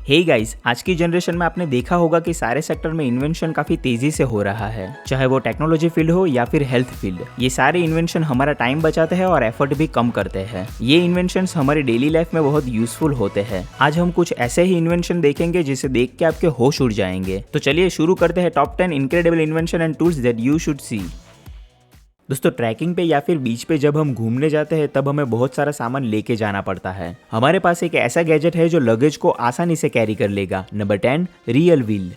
Hey guys, आज की generation में आपने देखा होगा कि सारे सेक्टर में इन्वेंशन काफी तेजी से हो रहा है, चाहे वो टेक्नोलॉजी फील्ड हो या फिर हेल्थ फील्ड। ये सारे इन्वेंशन हमारा टाइम बचाते हैं और एफर्ट भी कम करते हैं। ये इन्वेंशंस हमारी डेली लाइफ में बहुत यूजफुल होते हैं। आज हम कुछ ऐसे ही इन्वेंशन देखेंगे जिसे देख के आपके होश उड़ जाएंगे। तो चलिए शुरू करते हैं top 10 incredible invention and tools that you should see. दोस्तों, ट्रैकिंग पे या फिर बीच पे जब हम घूमने जाते हैं तब हमें बहुत सारा सामान लेके जाना पड़ता है। हमारे पास एक ऐसा गैजेट है जो लगेज को आसानी से कैरी कर लेगा। Number 10, real wheel.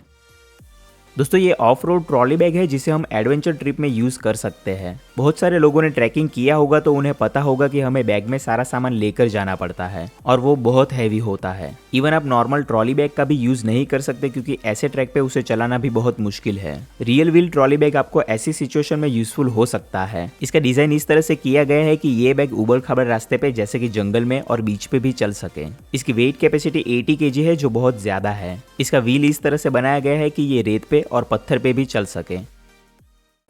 दोस्तों, ये ऑफ रोड ट्रॉली बैग है जिसे हम एडवेंचर ट्रिप में यूज कर सकते हैं। बहुत सारे लोगों ने ट्रैकिंग किया होगा तो उन्हें पता होगा कि हमें बैग में सारा सामान लेकर जाना पड़ता है और वो बहुत हैवी होता है। इवन आप नॉर्मल ट्रॉली बैग का भी यूज नहीं कर सकते क्योंकि ऐसे ट्रैक पे उसे चलाना भी बहुत मुश्किल है। रियल व्हील ट्रॉली बैग आपको ऐसी सिचुएशन में यूजफुल हो सकता है। इसका डिजाइन इस तरह से किया गया है कि ये बैग उबड़ खाबड़ रास्ते पे जैसे कि जंगल में और बीच पे भी चल सके। इसकी वेट कैपेसिटी 80 kg है जो बहुत ज्यादा है। इसका व्हील इस तरह से बनाया गया है कि ये रेत पे और पत्थर पे भी चल सके।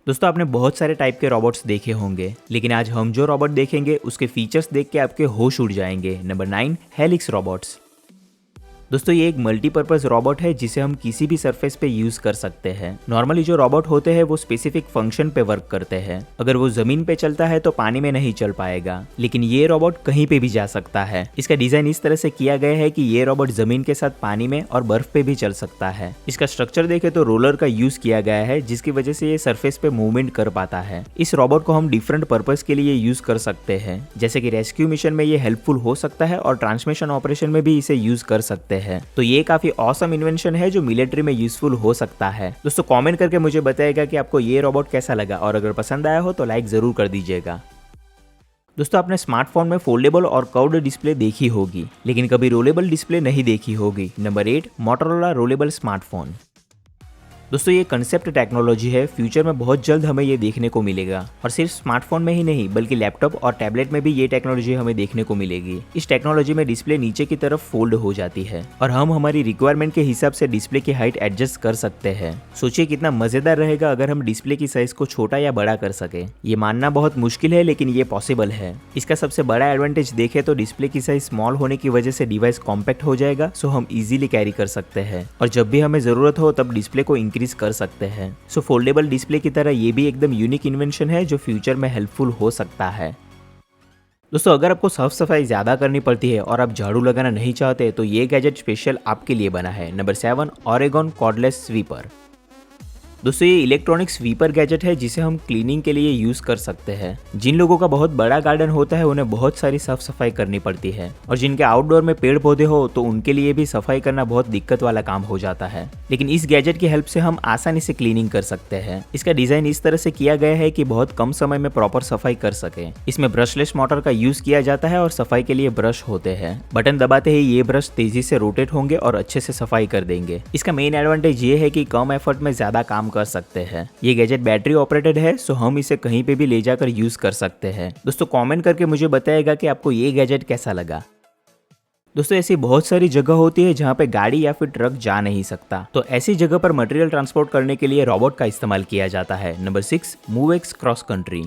दोस्तों, आपने बहुत सारे टाइप के रोबोट्स देखे होंगे, लेकिन आज हम जो रोबोट देखेंगे उसके फीचर्स देख के आपके होश उड़ जाएंगे। Number 9, helix robots. दोस्तों, ये एक मल्टीपर्पज रोबोट है जिसे हम किसी भी सरफेस पे यूज कर सकते हैं। नॉर्मली जो रोबोट होते हैं वो स्पेसिफिक फंक्शन पे वर्क करते हैं। अगर वो जमीन पे चलता है तो पानी में नहीं चल पाएगा, लेकिन ये रोबोट कहीं पे भी जा सकता है। इसका डिजाइन इस तरह से किया गया है कि ये रोबोट जमीन के साथ पानी में और बर्फ पे भी चल सकता है। इसका स्ट्रक्चर देखे तो रोलर का यूज किया गया है जिसकी वजह से ये सरफेस पे मूवमेंट कर पाता है। इस रोबोट को हम डिफरेंट पर्पज के लिए यूज कर सकते हैं, जैसे कि रेस्क्यू मिशन में ये हेल्पफुल हो सकता है और ट्रांसमिशन ऑपरेशन में भी इसे यूज कर सकते हैं। तो ये काफी ऑसम इन्वेंशन है जो मिलिट्री में यूजफुल हो सकता है। दोस्तों, कमेंट करके मुझे बताइएगा कि आपको ये रोबोट कैसा लगा और अगर पसंद आया हो तो लाइक जरूर कर दीजिएगा। दोस्तों, आपने स्मार्टफोन में फोल्डेबल और कर्व्ड डिस्प्ले देखी होगी, लेकिन कभी रोलेबल डिस्प्ले नहीं देखी होगी। Number 8, Motorola rollable smartphone. दोस्तों, ये कंसेप्ट टेक्नोलॉजी है। फ्यूचर में बहुत जल्द हमें ये देखने को मिलेगा और सिर्फ स्मार्टफोन में ही नहीं बल्कि लैपटॉप और टैबलेट में भी ये टेक्नोलॉजी हमें देखने को मिलेगी। इस टेक्नोलॉजी में डिस्प्ले नीचे की तरफ फोल्ड हो जाती है और हम हमारी रिक्वायरमेंट के हिसाब से डिस्प्ले की हाइट एडजस्ट कर सकते हैं। सोचिए कितना मजेदार रहेगा अगर हम डिस्प्ले की साइज को छोटा या बड़ा कर सके। ये मानना बहुत मुश्किल है लेकिन ये पॉसिबल है। इसका सबसे बड़ा एडवांटेज देखे तो डिस्प्ले की साइज स्मॉल होने की वजह से डिवाइस कॉम्पैक्ट हो जाएगा, सो हम इजीली कैरी कर सकते हैं और जब भी हमें जरूरत हो तब डिस्प्ले को इंक्रीज कर सकते हैं। सो फोल्डेबल डिस्प्ले की तरह ये भी एकदम यूनिक इन्वेंशन है जो फ्यूचर में हेल्पफुल हो सकता है। दोस्तों, अगर आपको साफ सफाई ज्यादा करनी पड़ती है और आप झाड़ू लगाना नहीं चाहते तो ये गैजेट स्पेशल आपके लिए बना है। Number 7, Oregon cordless sweeper. दोस्तों, ये इलेक्ट्रॉनिक स्वीपर गैजेट है जिसे हम क्लीनिंग के लिए यूज कर सकते हैं। जिन लोगों का बहुत बड़ा गार्डन होता है उन्हें बहुत सारी साफ सफाई करनी पड़ती है और जिनके आउटडोर में पेड़ पौधे हो तो उनके लिए भी सफाई करना बहुत दिक्कत वाला काम हो जाता है, लेकिन इस गैजेट की हेल्प से हम आसानी से क्लीनिंग कर सकते हैं। इसका डिजाइन इस तरह से किया गया है कि बहुत कम समय में प्रॉपर सफाई कर सके। इसमें ब्रशलेस मोटर का यूज किया जाता है और सफाई के लिए ब्रश होते हैं। बटन दबाते ही ये ब्रश तेजी से रोटेट होंगे और अच्छे से सफाई कर देंगे। इसका मेन एडवांटेज ये है कि कम एफर्ट में ज्यादा काम कर सकते हैं। ये गैजेट बैटरी ऑपरेटेड है, सो हम इसे कहीं पे भी ले जाकर यूज कर सकते हैं। दोस्तों, कमेंट करके मुझे बताइएगा कि आपको ये गैजेट कैसा लगा। दोस्तों, ऐसी बहुत सारी जगह होती है जहाँ पे गाड़ी या फिर ट्रक जा नहीं सकता, तो ऐसी जगह पर मटेरियल ट्रांसपोर्ट करने के लिए रोबोट का इस्तेमाल किया जाता है। Number 6, Movex cross country.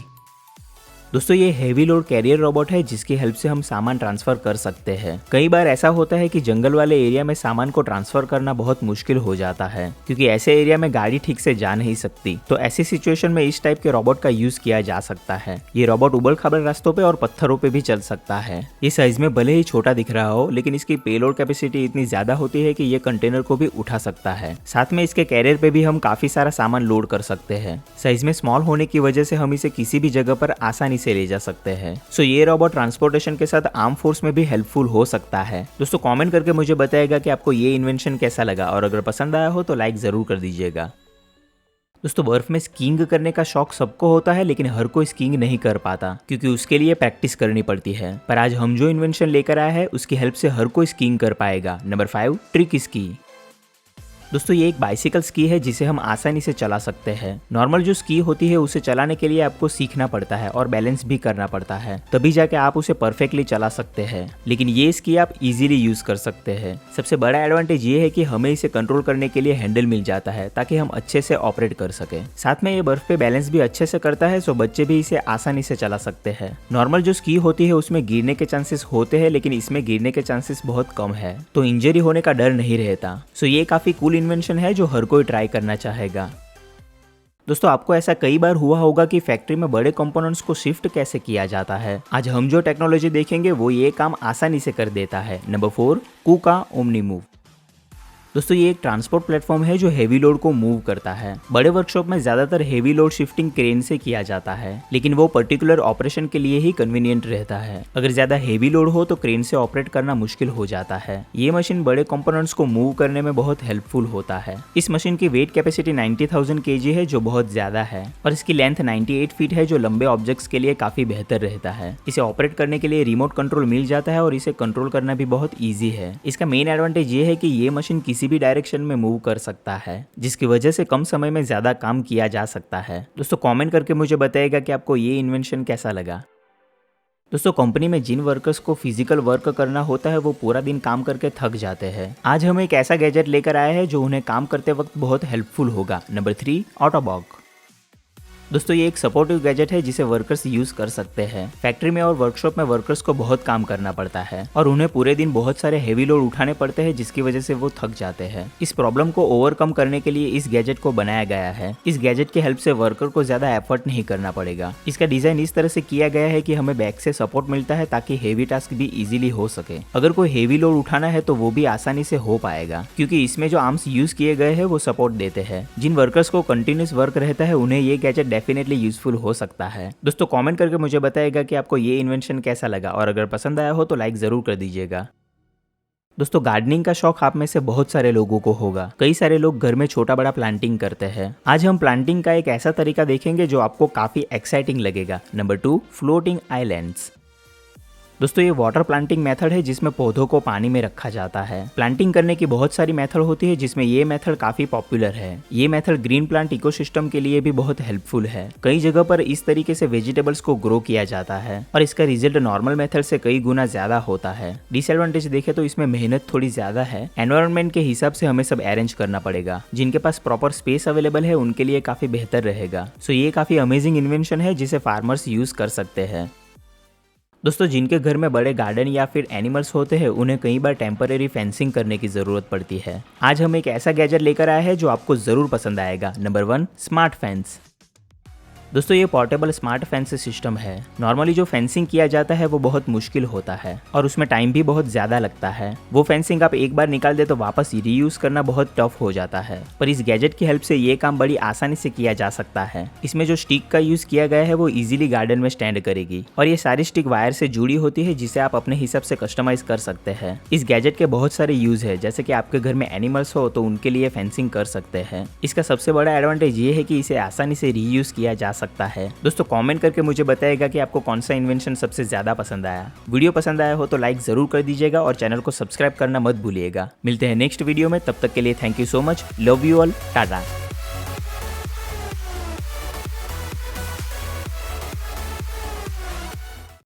दोस्तों, ये हेवी लोड कैरियर रोबोट है जिसकी हेल्प से हम सामान ट्रांसफर कर सकते हैं। कई बार ऐसा होता है कि जंगल वाले एरिया में सामान को ट्रांसफर करना बहुत मुश्किल हो जाता है क्योंकि ऐसे एरिया में गाड़ी ठीक से जा नहीं सकती। तो ऐसी सिचुएशन में इस टाइप के रोबोट का यूज किया जा सकता है। ये रोबोट उबड़ खाबड़ रास्तों पे और पत्थरों पे भी चल सकता है। ये साइज में भले ही छोटा दिख रहा हो लेकिन इसकी पेलोड कैपेसिटी इतनी ज्यादा होती है कि ये कंटेनर को भी उठा सकता है। साथ में इसके कैरियर पे भी हम काफी सारा सामान लोड कर सकते हैं। साइज में स्मॉल होने की वजह से हम इसे किसी भी जगह पर आसानी से ले जा सकते हैं। सो ये रोबोट ट्रांसपोर्टेशन के साथ आर्म फोर्स में भी हेल्पफुल हो सकता है। दोस्तों, कमेंट करके मुझे बताइएगा कि आपको ये इन्वेंशन कैसा लगा और अगर पसंद आया हो तो लाइक जरूर कर दीजिएगा। दोस्तों, बर्फ में स्कीइंग करने का शौक सबको होता है लेकिन हर कोई स्कीइंग नहीं कर पाता क्योंकि उसके लिए प्रैक्टिस करनी पड़ती है। पर आज हम जो इन्वेंशन लेकर आए हैं उसकी हेल्प से हर कोई स्कीइंग कर पाएगा। Number 5, trick ski. दोस्तों ये एक बाइसिकल स्की है जिसे हम आसानी से चला सकते हैं। नॉर्मल जो स्की होती है उसे चलाने के लिए आपको सीखना पड़ता है और बैलेंस भी करना पड़ता है, तभी जाके आप उसे परफेक्टली चला सकते हैं। लेकिन ये स्की आप इजीली यूज कर सकते हैं। सबसे बड़ा एडवांटेज ये है कि हमें इसे कंट्रोल करने के लिए हैंडल मिल जाता है ताकि हम अच्छे से ऑपरेट कर सके। साथ में ये बर्फ पे बैलेंस भी अच्छे से करता है, सो बच्चे भी इसे आसानी से चला सकते हैं। नॉर्मल जो स्की होती है उसमें गिरने के चांसेस होते हैं, लेकिन इसमें गिरने के चांसेस बहुत कम है, तो इंजरी होने का डर नहीं रहता। सो ये काफी कूल इन्वेंशन है जो हर कोई ट्राई करना चाहेगा। दोस्तों आपको ऐसा कई बार हुआ होगा कि फैक्ट्री में बड़े कंपोनेंट्स को शिफ्ट कैसे किया जाता है। आज हम जो टेक्नोलॉजी देखेंगे वो ये काम आसानी से कर देता है। नंबर 4, कूका ओमनी मूव। दोस्तों ये एक ट्रांसपोर्ट प्लेटफॉर्म है जो हेवी लोड को मूव करता है। बड़े वर्कशॉप में ज्यादातर हेवी लोड शिफ्टिंग क्रेन से किया जाता है, लेकिन वो पर्टिकुलर ऑपरेशन के लिए ही कन्वीनियंट रहता है। अगर ज्यादा हेवी लोड हो तो क्रेन से ऑपरेट करना मुश्किल हो जाता है। ये मशीन बड़े कंपोनेंट्स को मूव करने में बहुत हेल्पफुल होता है। इस मशीन की वेट कैपेसिटी 90,000 kg है जो बहुत ज्यादा है, और इसकी लेंथ 98 फीट है जो लंबे ऑब्जेक्ट्स के लिए काफी बेहतर रहता है। इसे ऑपरेट करने के लिए रिमोट कंट्रोल मिल जाता है और इसे कंट्रोल करना भी बहुत ईजी है। इसका मेन एडवांटेज ये है कि ये मशीन किसी भी डायरेक्शन में मूव कर सकता है, जिसकी वजह से कम समय में ज्यादा काम किया जा सकता है। दोस्तों कमेंट करके मुझे बताइएगा कि आपको ये इन्वेंशन कैसा लगा। दोस्तों कंपनी में जिन वर्कर्स को फिजिकल वर्क करना होता है वो पूरा दिन काम करके थक जाते हैं। आज हम एक ऐसा गैजेट लेकर आए हैं जो उन्हें काम करते वक्त बहुत हेल्पफुल होगा। नंबर 3, ऑटोबॉग। दोस्तों ये एक सपोर्टिव गैजेट है जिसे वर्कर्स यूज कर सकते हैं। फैक्ट्री में और वर्कशॉप में वर्कर्स को बहुत काम करना पड़ता है और उन्हें पूरे दिन बहुत सारे हेवी लोड उठाने पड़ते हैं, जिसकी वजह से वो थक जाते हैं। इस प्रॉब्लम को ओवरकम करने के लिए इस गैजेट को बनाया गया है। इस गैजेट की हेल्प से वर्कर को ज्यादा एफर्ट नहीं करना पड़ेगा। इसका डिजाइन इस तरह से किया गया है कि हमें बैक से सपोर्ट मिलता है ताकि हेवी टास्क भी इजीली हो सके। अगर कोई हेवी लोड उठाना है तो वो भी आसानी से हो पाएगा, क्योंकि इसमें जो आर्म्स यूज किए गए हैं वो सपोर्ट देते हैं। जिन वर्कर्स को कंटिन्यूस वर्क रहता है उन्हें ये गैजेट डेफिनेटली यूजफुल हो सकता है। दोस्तों कमेंट करके मुझे बताइएगा कि आपको ये इन्वेंशन कैसा लगा, और अगर पसंद आया हो तो लाइक जरूर कर दीजिएगा। दोस्तों गार्डनिंग का शौक आप में से बहुत सारे लोगों को होगा। कई सारे लोग घर में छोटा बड़ा प्लांटिंग करते हैं। आज हम प्लांटिंग का एक ऐसा तरीका देखेंगे जो आपको काफी एक्साइटिंग लगेगा। Number 2, floating islands. दोस्तों ये वाटर प्लांटिंग मेथड है जिसमें पौधों को पानी में रखा जाता है। प्लांटिंग करने की बहुत सारी मेथड होती है जिसमें ये मेथड काफी पॉपुलर है। ये मेथड ग्रीन प्लांट इकोसिस्टम के लिए भी बहुत हेल्पफुल है। कई जगह पर इस तरीके से वेजिटेबल्स को ग्रो किया जाता है और इसका रिजल्ट नॉर्मल मेथड से कई गुना ज्यादा होता है। डिसएडवांटेज देखे तो इसमें मेहनत थोड़ी ज्यादा है। एनवायरनमेंट के हिसाब से हमें सब अरेंज करना पड़ेगा। जिनके पास प्रॉपर स्पेस अवेलेबल है उनके लिए काफी बेहतर रहेगा। सो ये काफी अमेजिंग इन्वेंशन है जिसे फार्मर्स यूज कर सकते हैं। दोस्तों जिनके घर में बड़े गार्डन या फिर एनिमल्स होते हैं उन्हें कई बार टेम्पररी फेंसिंग करने की जरूरत पड़ती है। आज हम एक ऐसा गैजेट लेकर आए हैं जो आपको जरूर पसंद आएगा। Number 1, smart fence. दोस्तों ये पोर्टेबल स्मार्ट फेंस सिस्टम है। नॉर्मली जो फेंसिंग किया जाता है वो बहुत मुश्किल होता है और उसमें टाइम भी बहुत ज्यादा लगता है। वो फेंसिंग आप एक बार निकाल दे तो वापस रीयूज करना बहुत टफ हो जाता है, पर इस गैजेट की हेल्प से ये काम बड़ी आसानी से किया जा सकता है। इसमें जो स्टिक का यूज किया गया है वो इजीली गार्डन में स्टैंड करेगी और ये सारी स्टिक वायर से जुड़ी होती है जिसे आप अपने हिसाब से कस्टमाइज कर सकते हैं। इस गैजेट के बहुत सारे यूज है, जैसे कि आपके घर में एनिमल्स हो तो उनके लिए फेंसिंग कर सकते हैं। इसका सबसे बड़ा एडवांटेज ये है कि इसे आसानी से रीयूज किया जा सकता है। दोस्तों कमेंट करके मुझे बताइएगा कि आपको कौन सा इन्वेंशन सबसे ज्यादा पसंद आया। वीडियो पसंद आया हो तो लाइक जरूर कर दीजिएगा और चैनल को सब्सक्राइब करना मत भूलिएगा। मिलते हैं नेक्स्ट वीडियो में, तब तक के लिए thank you so much. Love you all, Tata.